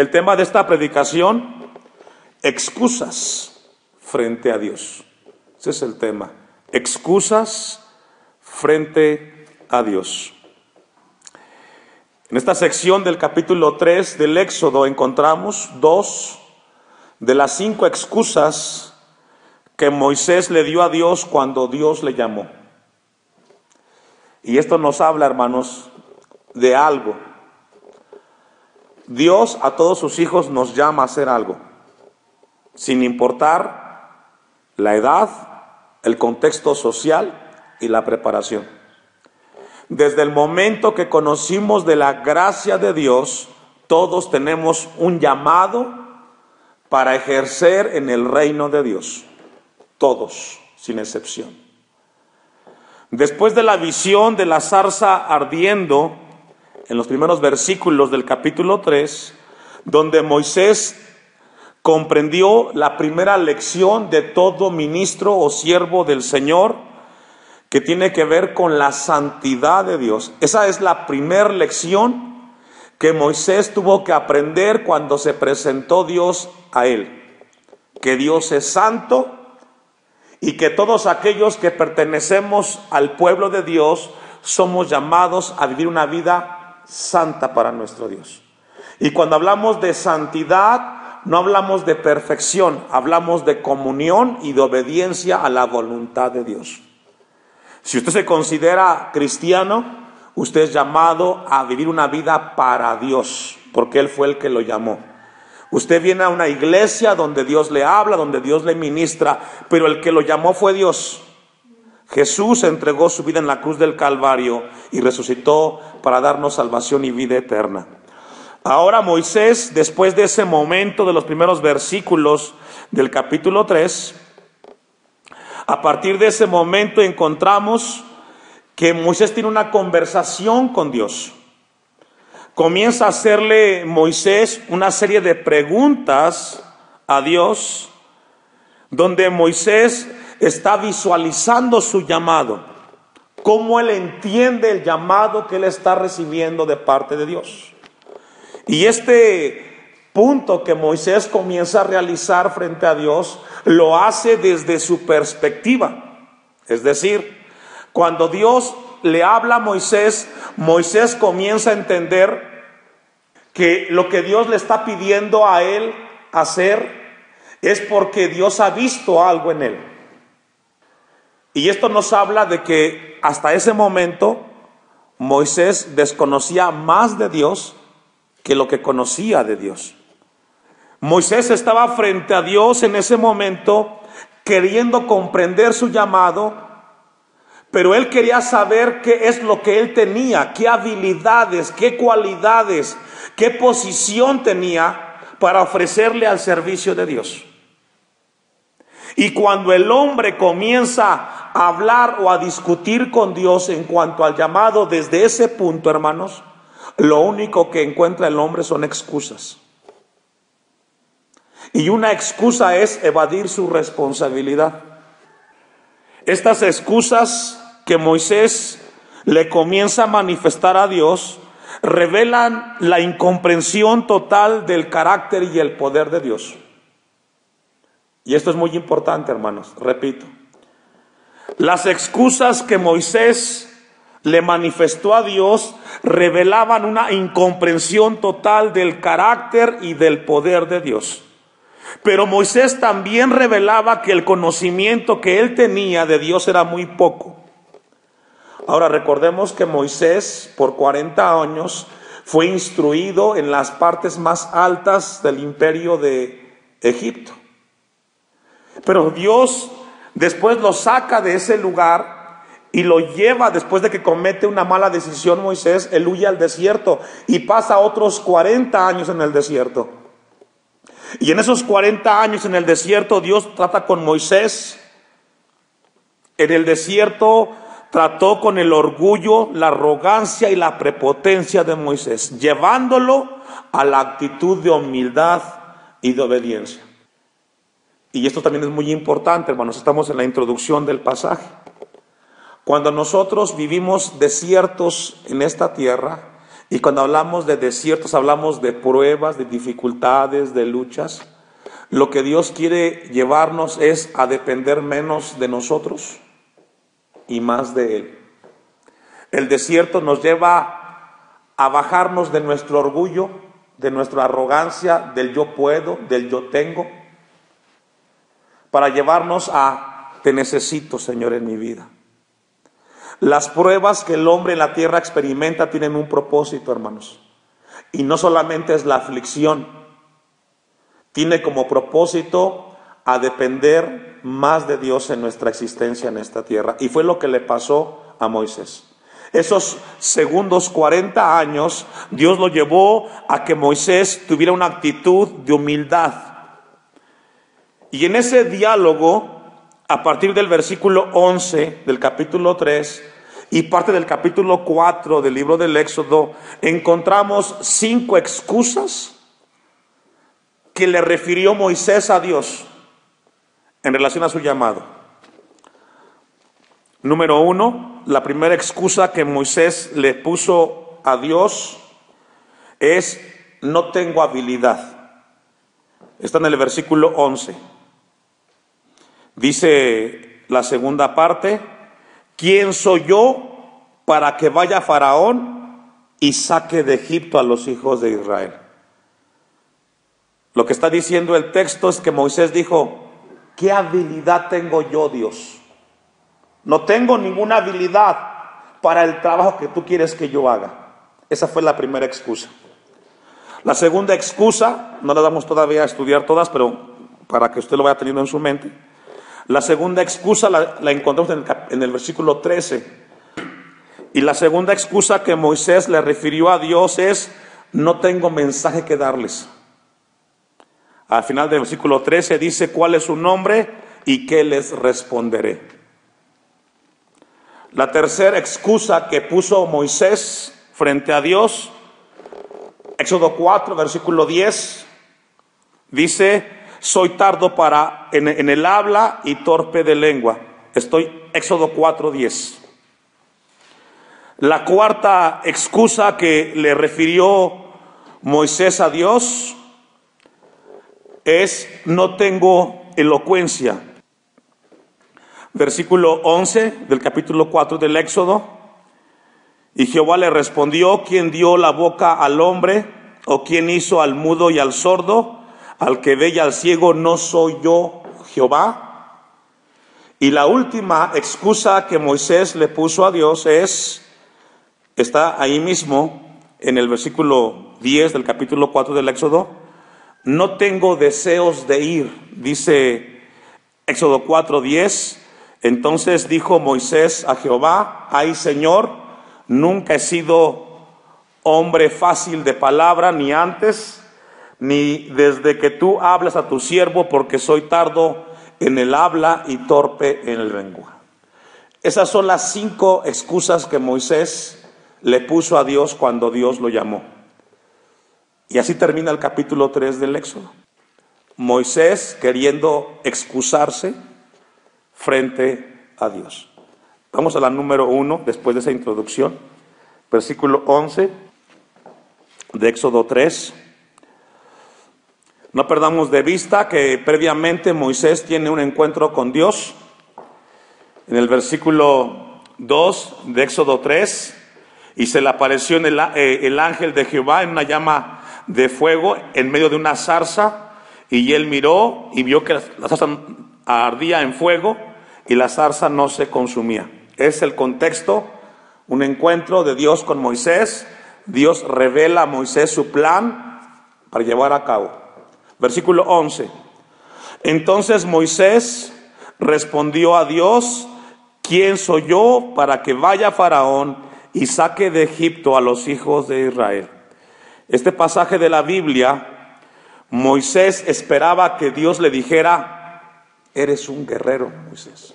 El tema de esta predicación: excusas frente a Dios. Ese es el tema: excusas frente a Dios. En esta sección del capítulo 3 del Éxodo encontramos 2 de las 5 excusas que Moisés le dio a Dios cuando Dios le llamó. Y esto nos habla, hermanos, de algo. Dios a todos sus hijos nos llama a hacer algo, sin importar la edad, el contexto social y la preparación. Desde el momento que conocimos de la gracia de Dios, todos tenemos un llamado para ejercer en el reino de Dios. Todos, sin excepción. Después de la visión de la zarza ardiendo, en los primeros versículos del capítulo 3, donde Moisés comprendió la primera lección de todo ministro o siervo del Señor, que tiene que ver con la santidad de Dios. Esa es la primera lección que Moisés tuvo que aprender cuando se presentó Dios a él. Que Dios es santo y que todos aquellos que pertenecemos al pueblo de Dios somos llamados a vivir una vida santa para nuestro Dios. Y cuando hablamos de santidad, no hablamos de perfección, hablamos de comunión y de obediencia a la voluntad de Dios. Si usted se considera cristiano, usted es llamado a vivir una vida para Dios, porque Él fue el que lo llamó. Usted viene a una iglesia donde Dios le habla, donde Dios le ministra, pero el que lo llamó fue Dios. Jesús entregó su vida en la cruz del Calvario y resucitó para darnos salvación y vida eterna. Ahora Moisés, después de ese momento de los primeros versículos del capítulo 3, a partir de ese momento encontramos que Moisés tiene una conversación con Dios. Comienza a hacerle Moisés una serie de preguntas a Dios, donde Moisés está visualizando su llamado, cómo él entiende el llamado que él está recibiendo de parte de Dios. Y este punto que Moisés comienza a realizar frente a Dios, lo hace desde su perspectiva. Es decir, cuando Dios le habla a Moisés, Moisés comienza a entender que lo que Dios le está pidiendo a él hacer es porque Dios ha visto algo en él. Y esto nos habla de que hasta ese momento Moisés desconocía más de Dios que lo que conocía de Dios. Moisés estaba frente a Dios en ese momento queriendo comprender su llamado, pero él quería saber qué es lo que él tenía, qué habilidades, qué cualidades, qué posición tenía para ofrecerle al servicio de Dios. Y cuando el hombre comienza a hablar o a discutir con Dios en cuanto al llamado desde ese punto, hermanos, lo único que encuentra el hombre son excusas. Y una excusa es evadir su responsabilidad. Estas excusas que Moisés le comienza a manifestar a Dios revelan la incomprensión total del carácter y el poder de Dios. Y esto es muy importante, hermanos, repito. Las excusas que Moisés le manifestó a Dios revelaban una incomprensión total del carácter y del poder de Dios. Pero Moisés también revelaba que el conocimiento que él tenía de Dios era muy poco. Ahora recordemos que Moisés por 40 años fue instruido en las partes más altas del imperio de Egipto. Pero Dios después lo saca de ese lugar y lo lleva, después de que comete una mala decisión Moisés, él huye al desierto y pasa otros 40 años en el desierto. Y en esos 40 años en el desierto Dios trata con Moisés. En el desierto trató con el orgullo, la arrogancia y la prepotencia de Moisés, llevándolo a la actitud de humildad y de obediencia. Y esto también es muy importante, hermanos, estamos en la introducción del pasaje. Cuando nosotros vivimos desiertos en esta tierra, Y cuando hablamos de desiertos, hablamos de pruebas, de dificultades, de luchas. Lo que Dios quiere llevarnos es a depender menos de nosotros y más de Él. El desierto nos lleva a bajarnos de nuestro orgullo, de nuestra arrogancia, del yo puedo, del yo tengo, para llevarnos a te necesito, Señor, en mi vida. Las pruebas que el hombre en la tierra experimenta tienen un propósito, hermanos. Y no solamente es la aflicción, tiene como propósito a depender más de Dios en nuestra existencia en esta tierra. Y fue lo que le pasó a Moisés. Esos segundos 40 años, Dios lo llevó a que Moisés tuviera una actitud de humildad. Y en ese diálogo, a partir del versículo 11 del capítulo 3 y parte del capítulo 4 del libro del Éxodo, encontramos 5 excusas que le refirió Moisés a Dios en relación a su llamado. Número 1, la primera excusa que Moisés le puso a Dios es: no tengo habilidad. Está en el versículo 11. Dice la segunda parte: ¿quién soy yo para que vaya Faraón y saque de Egipto a los hijos de Israel? Lo que está diciendo el texto es que Moisés dijo: ¿qué habilidad tengo yo, Dios? No tengo ninguna habilidad para el trabajo que tú quieres que yo haga. Esa fue la primera excusa. La segunda excusa, no la damos todavía a estudiar todas, pero para que usted lo vaya teniendo en su mente. La segunda excusa la encontramos en el versículo 13. Y la segunda excusa que Moisés le refirió a Dios es: no tengo mensaje que darles. Al final del versículo 13 dice: ¿cuál es su nombre y qué les responderé? La tercera excusa que puso Moisés frente a Dios, Éxodo 4, versículo 10, dice: soy tardo en el habla y torpe de lengua. Éxodo 4, 10. La cuarta excusa que le refirió Moisés a Dios es: no tengo elocuencia. Versículo 11 del capítulo 4 del Éxodo: y Jehová le respondió: ¿quién dio la boca al hombre? ¿O quién hizo al mudo y al sordo? Al que ve y al ciego, ¿no soy yo Jehová? Y la última excusa que Moisés le puso a Dios está ahí mismo en el versículo 10 del capítulo 4 del Éxodo: no tengo deseos de ir. Dice Éxodo 4:10: entonces dijo Moisés a Jehová: ay, Señor, nunca he sido hombre fácil de palabra, ni antes, ni desde que tú hablas a tu siervo, porque soy tardo en el habla y torpe en el lengua. Esas son las 5 excusas que Moisés le puso a Dios cuando Dios lo llamó. Y así termina el capítulo 3 del Éxodo. Moisés queriendo excusarse frente a Dios. Vamos a la número 1, después de esa introducción. Versículo 11 de Éxodo 3. No perdamos de vista que previamente Moisés tiene un encuentro con Dios. En el versículo 2 de Éxodo 3, y se le apareció el ángel de Jehová en una llama de fuego en medio de una zarza, y él miró y vio que la zarza ardía en fuego y la zarza no se consumía. Es el contexto, un encuentro de Dios con Moisés. Dios revela a Moisés su plan para llevar a cabo. Versículo 11. Entonces Moisés respondió a Dios: ¿quién soy yo para que vaya Faraón y saque de Egipto a los hijos de Israel? Este pasaje de la Biblia, Moisés esperaba que Dios le dijera: eres un guerrero, Moisés.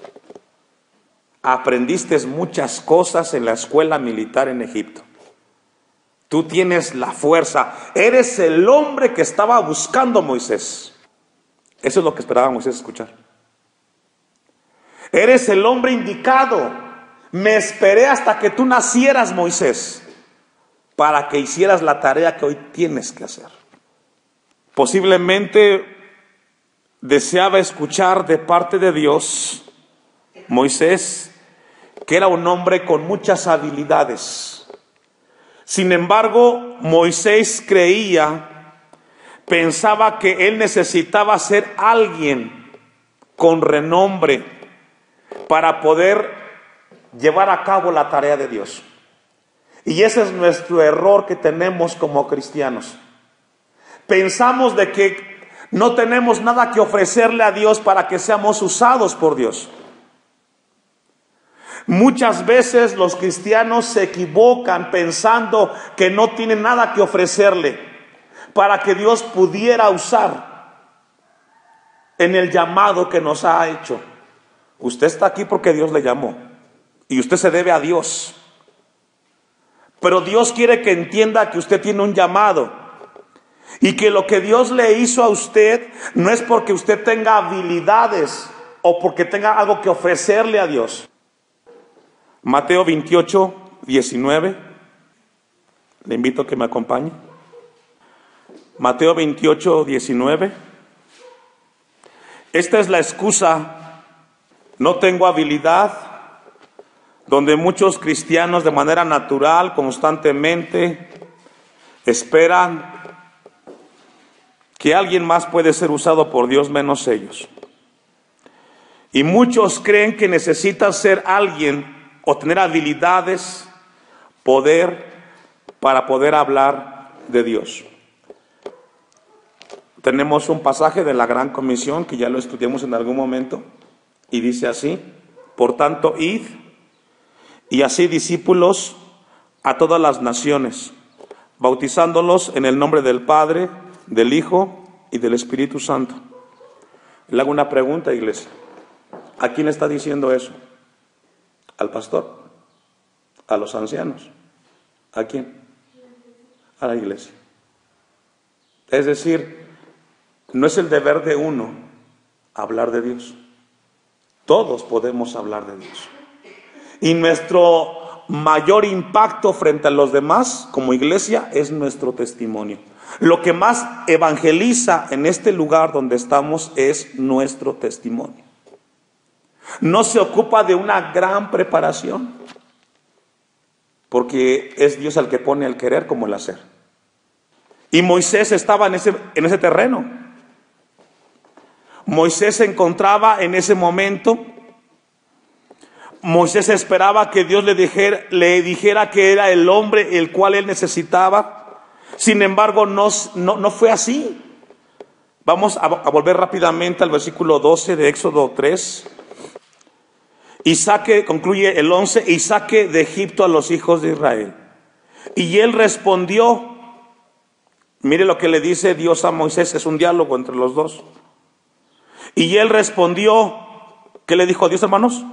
Aprendiste muchas cosas en la escuela militar en Egipto. Tú tienes la fuerza. Eres el hombre que estaba buscando Moisés. Eso es lo que esperaba Moisés escuchar. Eres el hombre indicado. Me esperé hasta que tú nacieras, Moisés. para que hicieras la tarea que hoy tienes que hacer. Posiblemente deseaba escuchar de parte de Dios, Moisés, que era un hombre con muchas habilidades. Sin embargo, Moisés pensaba que él necesitaba ser alguien con renombre para poder llevar a cabo la tarea de Dios. Y ese es nuestro error que tenemos como cristianos. Pensamos de que no tenemos nada que ofrecerle a Dios para que seamos usados por Dios. Muchas veces los cristianos se equivocan pensando que no tienen nada que ofrecerle para que Dios pudiera usar en el llamado que nos ha hecho. Usted está aquí porque Dios le llamó y usted se debe a Dios. Pero Dios quiere que entienda que usted tiene un llamado y que lo que Dios le hizo a usted no es porque usted tenga habilidades o porque tenga algo que ofrecerle a Dios. Mateo 28, 19. Le invito a que me acompañe. Mateo 28, 19. Esta es la excusa: no tengo habilidad, donde muchos cristianos de manera natural, constantemente, esperan que alguien más puede ser usado por Dios menos ellos. Y muchos creen que necesitan ser alguien o tener habilidades, poder, para poder hablar de Dios. Tenemos un pasaje de la Gran Comisión que ya lo estudiamos en algún momento y dice así: por tanto, id y haced discípulos a todas las naciones, bautizándolos en el nombre del Padre, del Hijo y del Espíritu Santo. Le hago una pregunta, iglesia. ¿A quién está diciendo eso? ¿Al pastor? ¿A los ancianos? ¿A quién? A la iglesia. Es decir, no es el deber de uno hablar de Dios. Todos podemos hablar de Dios. Y nuestro mayor impacto frente a los demás como iglesia es nuestro testimonio. Lo que más evangeliza en este lugar donde estamos es nuestro testimonio. No se ocupa de una gran preparación, porque es Dios el que pone el querer como el hacer. Y Moisés estaba en ese terreno. Moisés se encontraba en ese momento. Moisés esperaba que Dios le dijera que era el hombre el cual él necesitaba. Sin embargo, no fue así. Vamos a volver rápidamente al versículo 12 de Éxodo 3. Concluye el 11, y saque de Egipto a los hijos de Israel. Y él respondió, mire lo que le dice Dios a Moisés, es un diálogo entre los dos. Y él respondió, ¿qué le dijo a Dios, hermanos?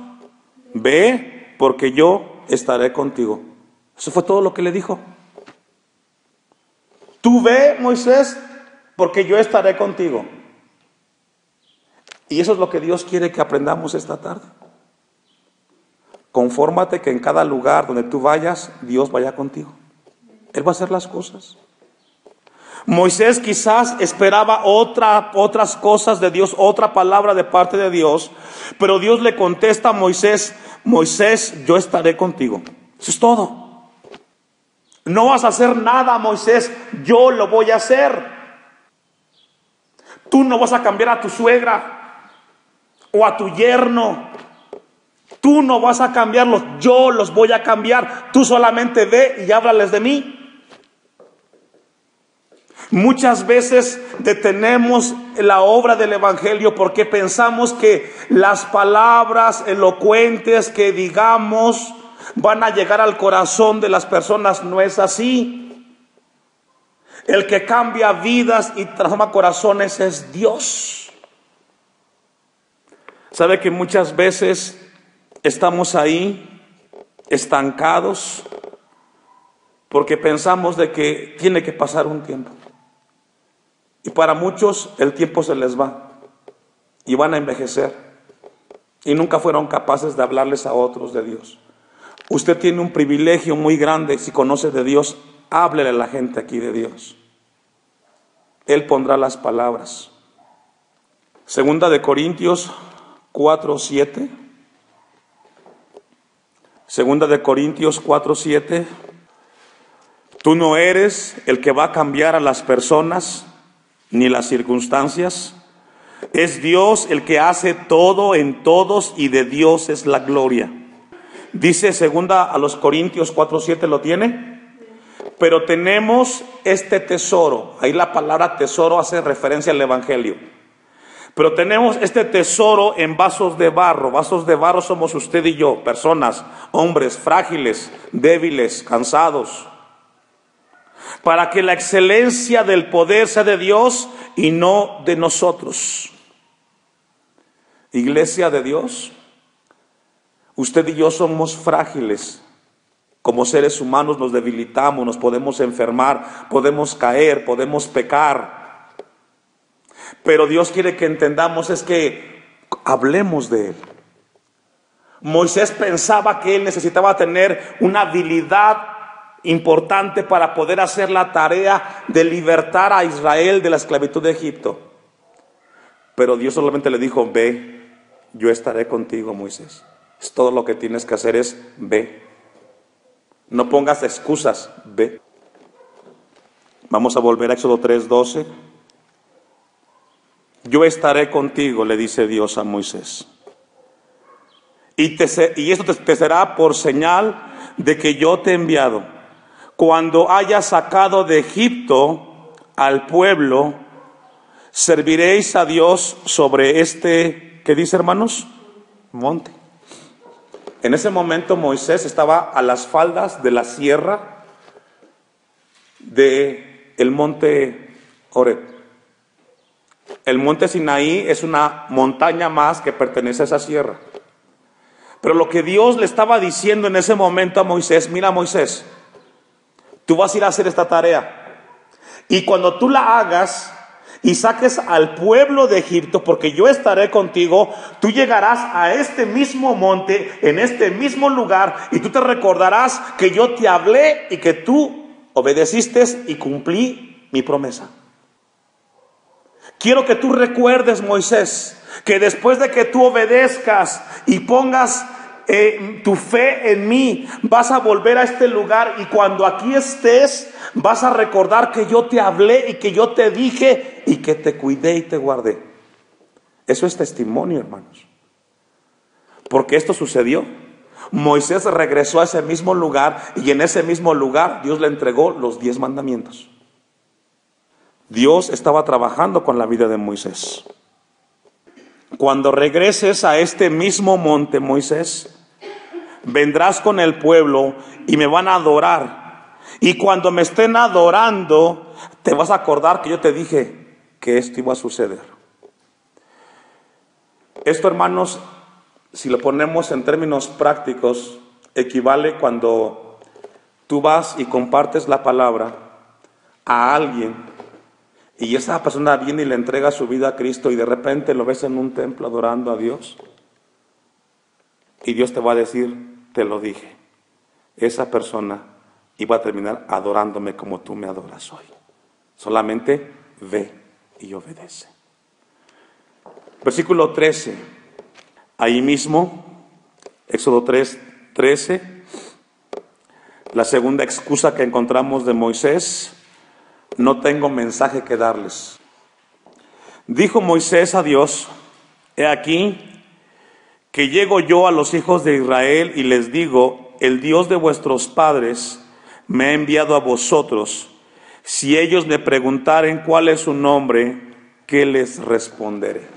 Ve, porque yo estaré contigo. Eso fue todo lo que le dijo. Tú ve, Moisés, porque yo estaré contigo. Y eso es lo que Dios quiere que aprendamos esta tarde. Confórmate que en cada lugar donde tú vayas, Dios vaya contigo. Él va a hacer las cosas. Moisés quizás esperaba otras cosas de Dios, otra palabra de parte de Dios, pero Dios le contesta a Moisés, Moisés, yo estaré contigo. Eso es todo. No vas a hacer nada, Moisés, yo lo voy a hacer. Tú no vas a cambiar a tu suegra o a tu yerno. Tú no vas a cambiarlos, yo los voy a cambiar. Tú solamente ve y háblales de mí. Muchas veces detenemos la obra del evangelio porque pensamos que las palabras elocuentes que digamos van a llegar al corazón de las personas. No es así. El que cambia vidas y transforma corazones es Dios. ¿Sabe que muchas veces estamos ahí estancados porque pensamos de que tiene que pasar un tiempo? Y para muchos el tiempo se les va y van a envejecer y nunca fueron capaces de hablarles a otros de Dios. Usted tiene un privilegio muy grande si conoce de Dios háblele a la gente aquí de Dios. Él pondrá las palabras. Segunda de Corintios 4:7. Segunda de Corintios 4:7. Tú no eres el que va a cambiar a las personas ni las circunstancias. Es Dios el que hace todo en todos y de Dios es la gloria. Dice segunda a los Corintios 4:7, ¿lo tiene? Pero tenemos este tesoro. Ahí la palabra tesoro hace referencia al Evangelio. Pero tenemos este tesoro en vasos de barro. Vasos de barro somos usted y yo, personas, hombres frágiles, débiles, cansados. Para que la excelencia del poder sea de Dios y no de nosotros. Iglesia de Dios, usted y yo somos frágiles. Como seres humanos nos debilitamos, nos podemos enfermar, podemos caer, podemos pecar. Pero Dios quiere que entendamos es que hablemos de Él. Moisés pensaba que él necesitaba tener una habilidad importante para poder hacer la tarea de libertar a Israel de la esclavitud de Egipto. Pero Dios solamente le dijo, ve, yo estaré contigo, Moisés. Es todo lo que tienes que hacer es ve. No pongas excusas, ve. Vamos a volver a Éxodo 3:12. Yo estaré contigo, le dice Dios a Moisés. Y esto te será por señal de que yo te he enviado. Cuando hayas sacado de Egipto al pueblo, serviréis a Dios sobre este, ¿qué dice, hermanos? Monte. En ese momento Moisés estaba a las faldas de la sierra del monte Horeb. El monte Sinaí es una montaña más que pertenece a esa sierra. Pero lo que Dios le estaba diciendo en ese momento a Moisés, mira Moisés, tú vas a ir a hacer esta tarea. Y cuando tú la hagas y saques al pueblo de Egipto, porque yo estaré contigo, tú llegarás a este mismo monte, en este mismo lugar, y tú te recordarás que yo te hablé y que tú obedeciste y cumplí mi promesa. Quiero que tú recuerdes, Moisés, que después de que tú obedezcas y pongas tu fe en mí, vas a volver a este lugar y cuando aquí estés vas a recordar que yo te hablé y que yo te dije y que te cuidé y te guardé. Eso es testimonio, hermanos, porque esto sucedió. Moisés regresó a ese mismo lugar y en ese mismo lugar Dios le entregó los 10 mandamientos. Dios estaba trabajando con la vida de Moisés. Cuando regreses a este mismo monte, Moisés, vendrás con el pueblo y me van a adorar. Y cuando me estén adorando, te vas a acordar que yo te dije que esto iba a suceder. Esto, hermanos, si lo ponemos en términos prácticos, equivale cuando tú vas y compartes la palabra a alguien y esa persona viene y le entrega su vida a Cristo y de repente lo ves en un templo adorando a Dios y Dios te va a decir, te lo dije, esa persona iba a terminar adorándome como tú me adoras hoy. Solamente ve y obedece. Versículo 13, ahí mismo, Éxodo 3:13, la segunda excusa que encontramos de Moisés: no tengo mensaje que darles. Dijo Moisés a Dios, he aquí que llego yo a los hijos de Israel y les digo, el Dios de vuestros padres me ha enviado a vosotros. Si ellos me preguntaren cuál es su nombre, ¿qué les responderé?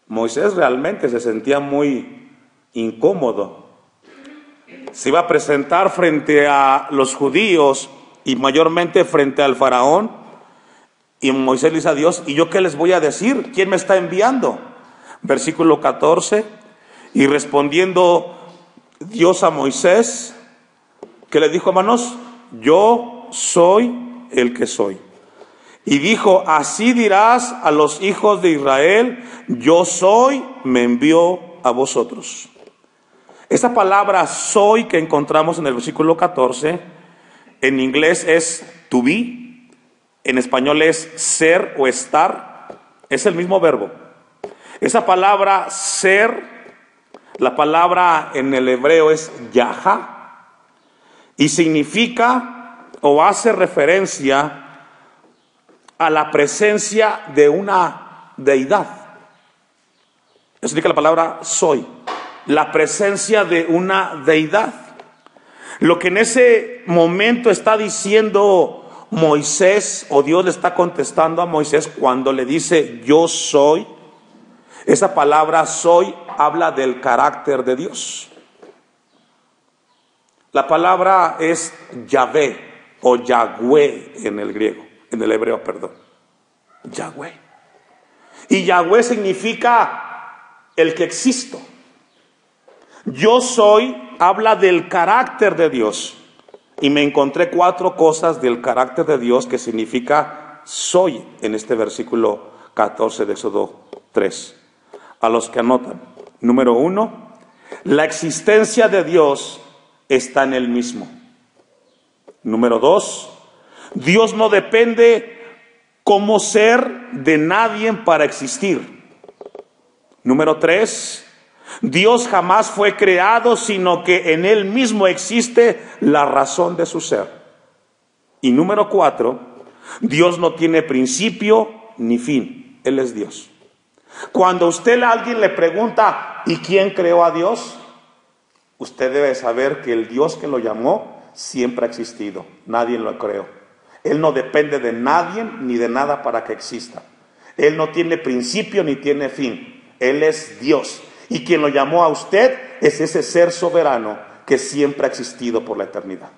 Moisés realmente se sentía muy incómodo. Se iba a presentar frente a los judíos y mayormente frente al faraón. Y Moisés le dice a Dios, ¿y yo qué les voy a decir? ¿Quién me está enviando? Versículo 14, y respondiendo Dios a Moisés, ¿qué le dijo, hermanos? Yo soy el que soy. Y dijo, así dirás a los hijos de Israel, yo soy, me envió a vosotros. Esa palabra soy que encontramos en el versículo 14 En inglés es to be, en español es ser o estar, es el mismo verbo. Esa palabra ser, la palabra en el hebreo es yaha, y significa o hace referencia a la presencia de una deidad. Eso significa la palabra soy, la presencia de una deidad. Lo que en ese momento está diciendo Moisés, o Dios le está contestando a Moisés cuando le dice yo soy, esa palabra soy habla del carácter de Dios. La palabra es Yahvé o Yahweh en el griego, en el hebreo, perdón. Yahweh. Y Yahweh significa el que existo. Yo soy habla del carácter de Dios. Y me encontré 4 cosas del carácter de Dios que significa soy en este versículo 14 de Éxodo 3. A los que anotan. Número 1, la existencia de Dios está en Él mismo. Número 2, Dios no depende como ser de nadie para existir. Número 3, Dios jamás fue creado, sino que en Él mismo existe la razón de su ser. Y número 4, Dios no tiene principio ni fin. Él es Dios. Cuando a alguien le pregunta, ¿y quién creó a Dios? Usted debe saber que el Dios que lo llamó siempre ha existido. Nadie lo creó. Él no depende de nadie ni de nada para que exista. Él no tiene principio ni tiene fin. Él es Dios. Y quien lo llamó a usted es ese ser soberano que siempre ha existido por la eternidad.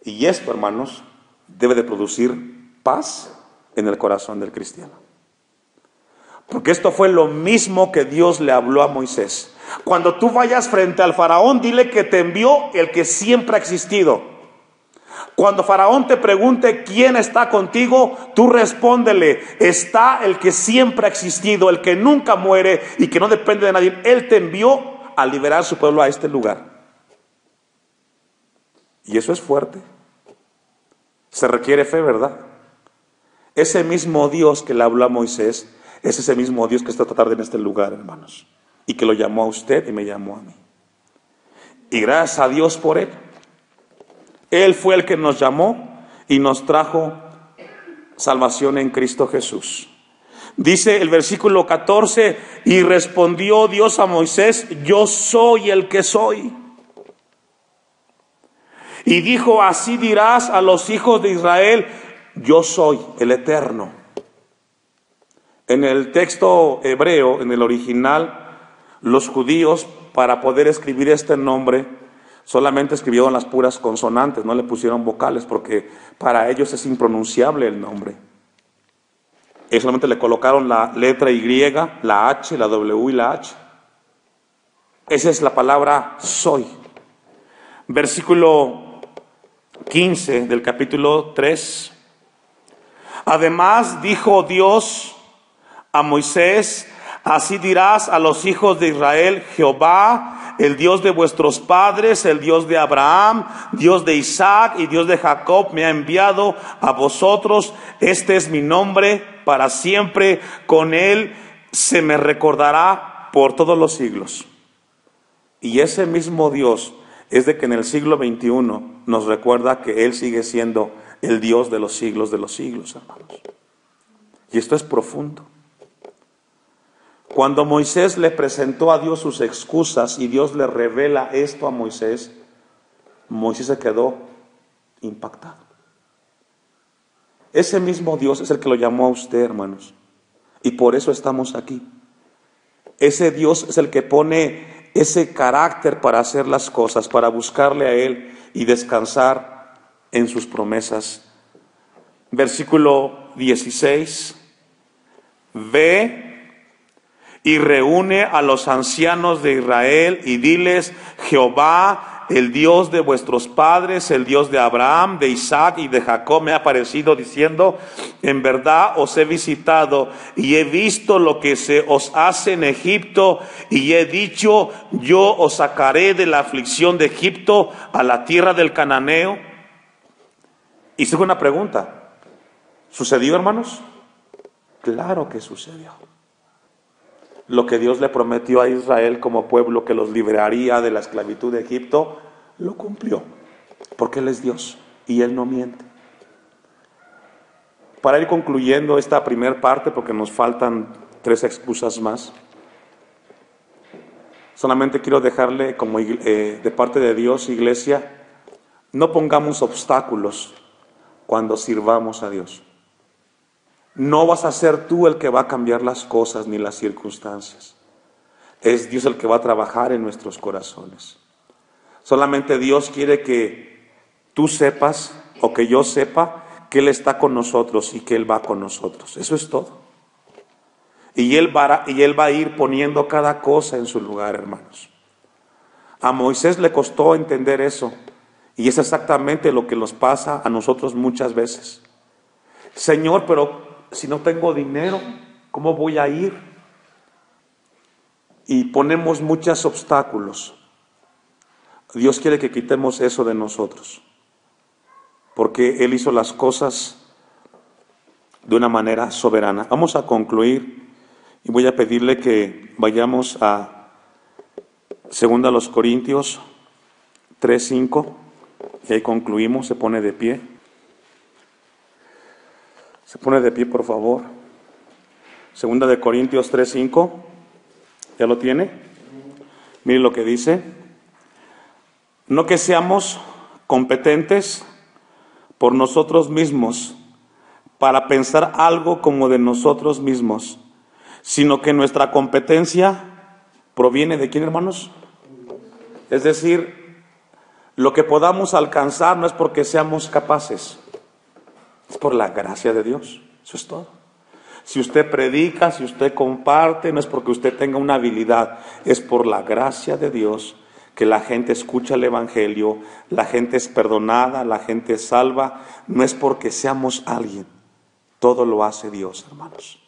Y esto, hermanos, debe de producir paz en el corazón del cristiano. Porque esto fue lo mismo que Dios le habló a Moisés. Cuando tú vayas frente al faraón, dile que te envió el que siempre ha existido. Cuando Faraón te pregunte quién está contigo, tú respóndele, está el que siempre ha existido, el que nunca muere y que no depende de nadie. Él te envió a liberar a su pueblo a este lugar. Y eso es fuerte. Se requiere fe, ¿verdad? Ese mismo Dios que le habló a Moisés es ese mismo Dios que está esta tarde en este lugar, hermanos, y que lo llamó a usted y me llamó a mí. Y gracias a Dios por Él. Él fue el que nos llamó y nos trajo salvación en Cristo Jesús. Dice el versículo 14, y respondió Dios a Moisés, yo soy el que soy. Y dijo, así dirás a los hijos de Israel, yo soy el Eterno. En el texto hebreo, en el original, los judíos, para poder escribir este nombre, solamente escribieron las puras consonantes, no le pusieron vocales, porque para ellos es impronunciable el nombre. Ellos solamente le colocaron la letra Y, la H, la W y la H. Esa es la palabra soy. Versículo 15 del capítulo 3. Además dijo Dios a Moisés, así dirás a los hijos de Israel, Jehová, el Dios de vuestros padres, el Dios de Abraham, Dios de Isaac y Dios de Jacob, me ha enviado a vosotros. Este es mi nombre para siempre, con él se me recordará por todos los siglos. Y ese mismo Dios es de que en el siglo XXI nos recuerda que Él sigue siendo el Dios de los siglos, hermanos. Y esto es profundo. Cuando Moisés le presentó a Dios sus excusas y Dios le revela esto a Moisés, Moisés se quedó impactado. Ese mismo Dios es el que lo llamó a usted, hermanos. Y por eso estamos aquí. Ese Dios es el que pone ese carácter para hacer las cosas, para buscarle a Él y descansar en sus promesas. Versículo 16. Ve y reúne a los ancianos de Israel y diles, Jehová, el Dios de vuestros padres, el Dios de Abraham, de Isaac y de Jacob, me ha aparecido diciendo, en verdad os he visitado y he visto lo que se os hace en Egipto, y he dicho, yo os sacaré de la aflicción de Egipto a la tierra del cananeo. Y sigue una pregunta, ¿sucedió, hermanos? Claro que sucedió. Lo que Dios le prometió a Israel como pueblo, que los liberaría de la esclavitud de Egipto, lo cumplió, porque Él es Dios y Él no miente. Para ir concluyendo esta primera parte, porque nos faltan 3 excusas más, solamente quiero dejarle como de parte de Dios, iglesia, no pongamos obstáculos cuando sirvamos a Dios. No vas a ser tú el que va a cambiar las cosas ni las circunstancias. Es Dios el que va a trabajar en nuestros corazones. Solamente Dios quiere que tú sepas, o que yo sepa, que Él está con nosotros y que Él va con nosotros. Eso es todo. Y Él va a ir poniendo cada cosa en su lugar, hermanos. A Moisés le costó entender eso. Y es exactamente lo que nos pasa a nosotros muchas veces. Señor, pero si no tengo dinero, ¿cómo voy a ir? Y ponemos muchos obstáculos. Dios quiere que quitemos eso de nosotros, porque Él hizo las cosas de una manera soberana. Vamos a concluir y voy a pedirle que vayamos a 2 Corintios 3:5 y ahí concluimos. Se pone de pie. Se pone de pie, por favor. 2 Corintios 3:5. ¿Ya lo tiene? Mire lo que dice. No que seamos competentes por nosotros mismos para pensar algo como de nosotros mismos, sino que nuestra competencia proviene de ¿quién, hermanos? Es decir, lo que podamos alcanzar no es porque seamos capaces, es por la gracia de Dios. Eso es todo. Si usted predica, si usted comparte, no es porque usted tenga una habilidad, es por la gracia de Dios que la gente escucha el Evangelio, la gente es perdonada, la gente es salva. No es porque seamos alguien, todo lo hace Dios, hermanos.